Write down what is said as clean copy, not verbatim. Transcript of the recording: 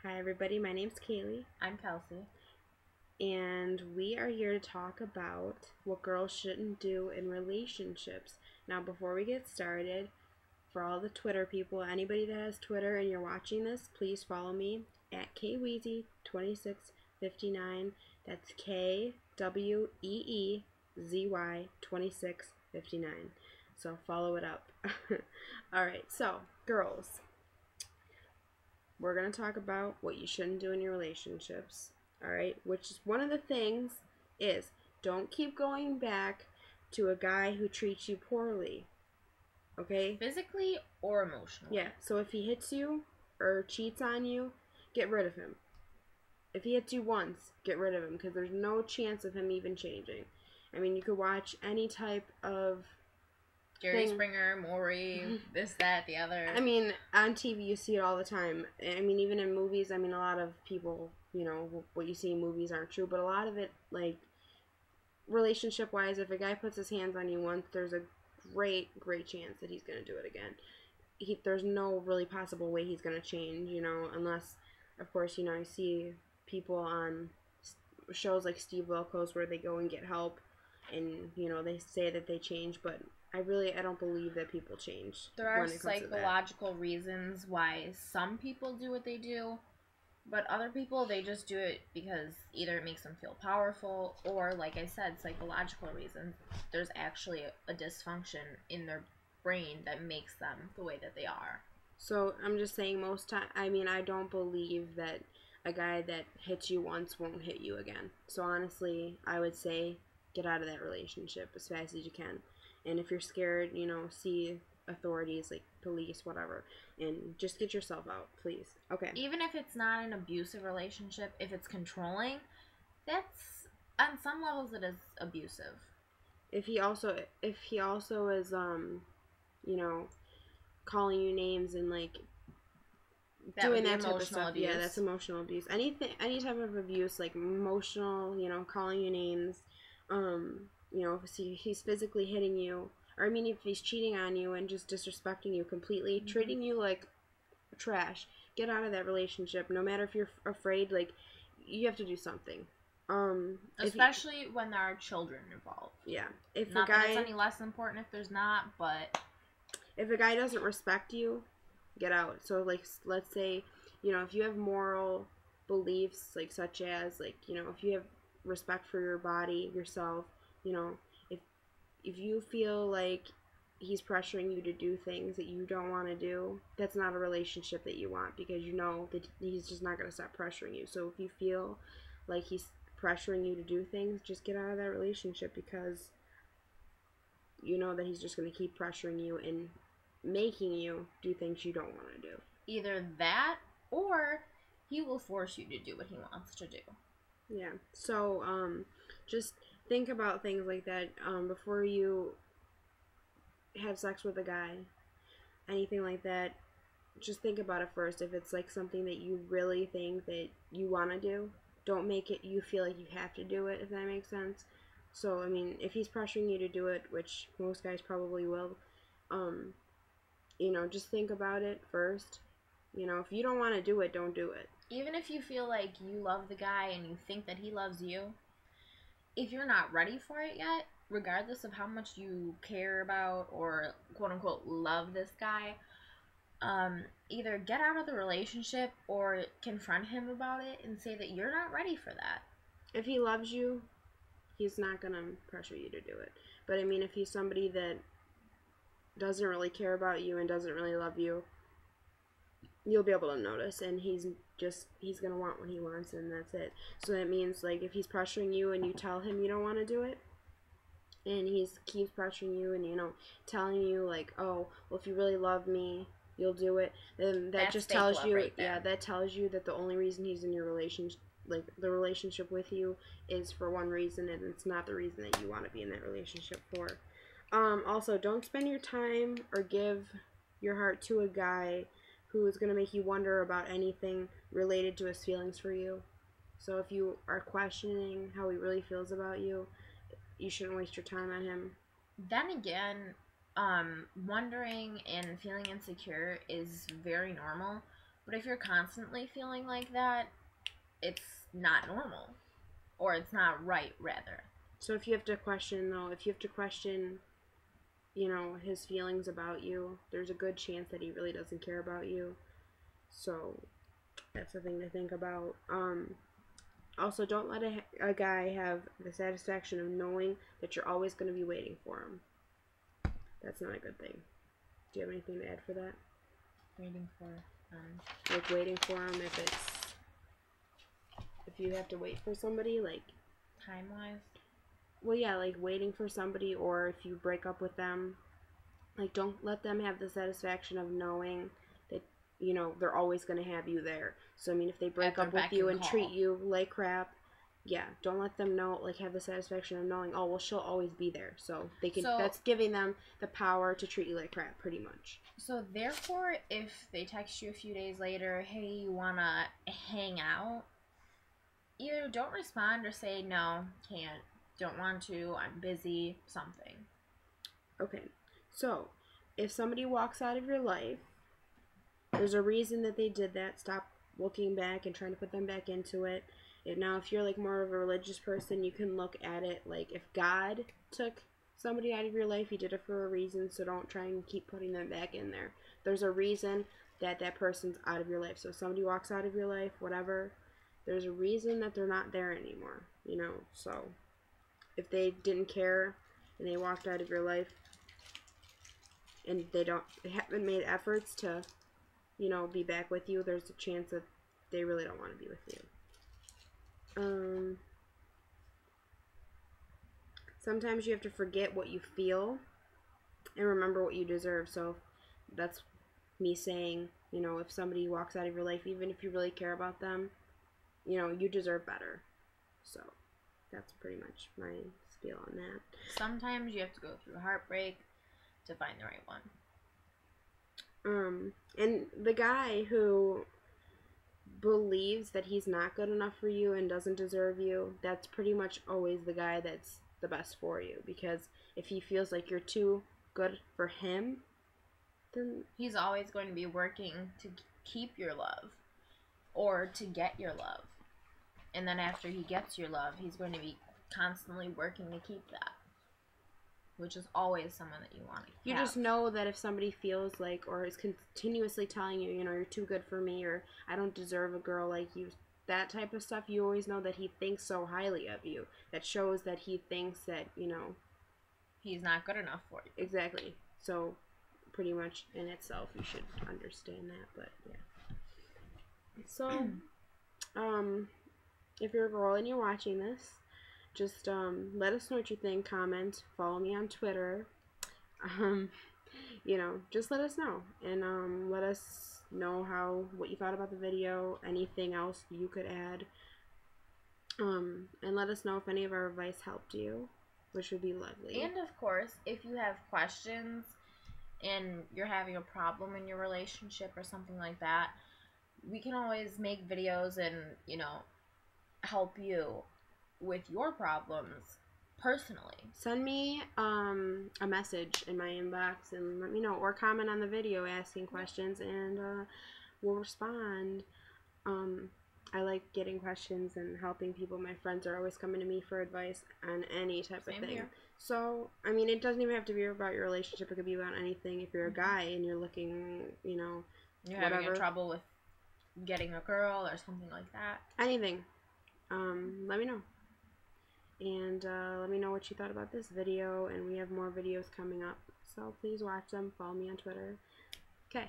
Hi, everybody. My name's Kaylee, I'm Kelsey. and we are here to talk about what girls shouldn't do in relationships. Now, before we get started, for all the Twitter people, anybody that has Twitter and you're watching this, please follow me at KWeezy2659. That's KWEEZY2659. So follow it up. All right, so girls, we're going to talk about what you shouldn't do in your relationships. All right, which is one of the things is don't keep going back to a guy who treats you poorly. Okay? Physically or emotionally? Yeah, so if he hits you or cheats on you, get rid of him. If he hits you once, get rid of him because there's no chance of him even changing. I mean, you could watch any type of Jerry Springer, Maury, this, that, the other. I mean, on TV you see it all the time. I mean, even in movies, I mean, a lot of people, what you see in movies aren't true, but a lot of it, like, relationship-wise, if a guy puts his hands on you once, there's a great chance that he's going to do it again. There's no really possible way he's going to change, unless, of course, you see people on shows like Steve Wilkos where they go and get help and, they say that they change, but I don't believe that people change. There are psychological reasons why some people do what they do, but other people, they just do it because either it makes them feel powerful or, like I said, psychological reasons. There's actually a dysfunction in their brain that makes them the way that they are. So I'm just saying I don't believe that a guy that hits you once won't hit you again. So honestly, I would say get out of that relationship as fast as you can. And if you're scared, see authorities like police, whatever, and just get yourself out, please. Okay. Even if it's not an abusive relationship, if it's controlling, that's on some levels it is abusive. If he also is calling you names and like doing that type of stuff, abuse. Yeah, that's emotional abuse. Any type of abuse, like emotional, calling you names, if he's physically hitting you, or I mean, if he's cheating on you and just disrespecting you completely, treating you like trash, get out of that relationship. No matter if you're afraid, like you have to do something. Especially when there are children involved. Yeah, if not a guy, that it's any less important if there's not, but if a guy doesn't respect you, get out. So like, let's say, if you have moral beliefs, like such as like, if you have respect for your body, yourself, if you feel like he's pressuring you to do things that you don't want to do, that's not a relationship that you want, because you know that he's just not going to stop pressuring you. So if you feel like he's pressuring you to do things, just get out of that relationship, because you know that he's just going to keep pressuring you and making you do things you don't want to do. Either that, or he will force you to do what he wants to do. Yeah. So, just think about things like that before you have sex with a guy. Anything like that, just think about it first. If it's like something that you really think that you want to do, don't make it you feel like you have to do it, if that makes sense. So, I mean, if he's pressuring you to do it, which most guys probably will, just think about it first. If you don't want to do it, don't do it. Even if you feel like you love the guy and you think that he loves you, if you're not ready for it yet, regardless of how much you care about or quote-unquote love this guy, either get out of the relationship or confront him about it and say that you're not ready for that. If he loves you, he's not going to pressure you to do it. But I mean, if he's somebody that doesn't really care about you and doesn't really love you, you'll be able to notice, and he's gonna want what he wants, and that's it. So that means, like, if he's pressuring you and you tell him you don't want to do it, and he keeps pressuring you and telling you like, oh, well, if you really love me, you'll do it, then that just tells you, right, that tells you that the only reason he's in your relationship, like the relationship with you, is for one reason, and it's not the reason that you want to be in that relationship for. Also, don't spend your time or give your heart to a guy who is going to make you wonder about anything related to his feelings for you. So if you are questioning how he really feels about you, you shouldn't waste your time on him. Then again, wondering and feeling insecure is very normal. But if you're constantly feeling like that, it's not normal. Or it's not right, rather. So if you have to question, though, if you have to question, you know, his feelings about you, there's a good chance that he really doesn't care about you. So that's the thing to think about. Also, don't let a guy have the satisfaction of knowing that you're always going to be waiting for him. That's not a good thing. Do you have anything to add for that? Waiting for, like waiting for him if you have to wait for somebody, like time-wise? Well, yeah, like waiting for somebody, or if you break up with them, like don't let them have the satisfaction of knowing that, you know, they're always going to have you there. So, I mean, if they break up with you and treat you like crap, yeah, don't let them know, like, have the satisfaction of knowing, oh, well, she'll always be there. So, they can, that's giving them the power to treat you like crap, pretty much. So, therefore, if they text you a few days later, hey, you want to hang out, either don't respond or say, no, can't, don't want to, I'm busy, something. Okay, so, if somebody walks out of your life, there's a reason that they did that. Stop looking back and trying to put them back into it. Now, if you're like more of a religious person, you can look at it like if God took somebody out of your life, he did it for a reason, so don't try and keep putting them back in there. There's a reason that that person's out of your life. So if somebody walks out of your life, whatever, there's a reason that they're not there anymore, you know. So if they didn't care and they walked out of your life and they haven't made efforts to, you know, be back with you, there's a chance that they really don't want to be with you. Sometimes you have to forget what you feel and remember what you deserve. So that's me saying, you know, if somebody walks out of your life, even if you really care about them, you know, you deserve better. So that's pretty much my spiel on that. Sometimes you have to go through heartbreak to find the right one. And the guy who believes that he's not good enough for you and doesn't deserve you, that's pretty much always the guy that's the best for you. Because if he feels like you're too good for him, then he's always going to be working to keep your love or to get your love. And then after he gets your love, he's going to be constantly working to keep that, which is always someone that you want to have. You just know that if somebody feels like, or is continuously telling you, you know, you're too good for me, or I don't deserve a girl like you, that type of stuff, you always know that he thinks so highly of you. That shows that he thinks that, you know, he's not good enough for you. Exactly. So, pretty much in itself, you should understand that, but yeah. So, if you're a girl and you're watching this, just let us know what you think. Comment, follow me on Twitter. You know, just let us know, and let us know what you thought about the video, anything else you could add, and let us know if any of our advice helped you, which would be lovely. And of course, if you have questions and you're having a problem in your relationship or something like that, we can always make videos and, you know, help you with your problems personally. Send me a message in my inbox and let me know, or comment on the video asking questions, and we'll respond. I like getting questions and helping people. My friends are always coming to me for advice on any type of thing. Here. So, I mean, it doesn't even have to be about your relationship. It could be about anything. If you're a guy and you're looking, you know, you're having trouble with getting a girl or something like that. Anything. Let me know. And let me know what you thought about this video, and we have more videos coming up, so please watch them. Follow me on Twitter. Okay.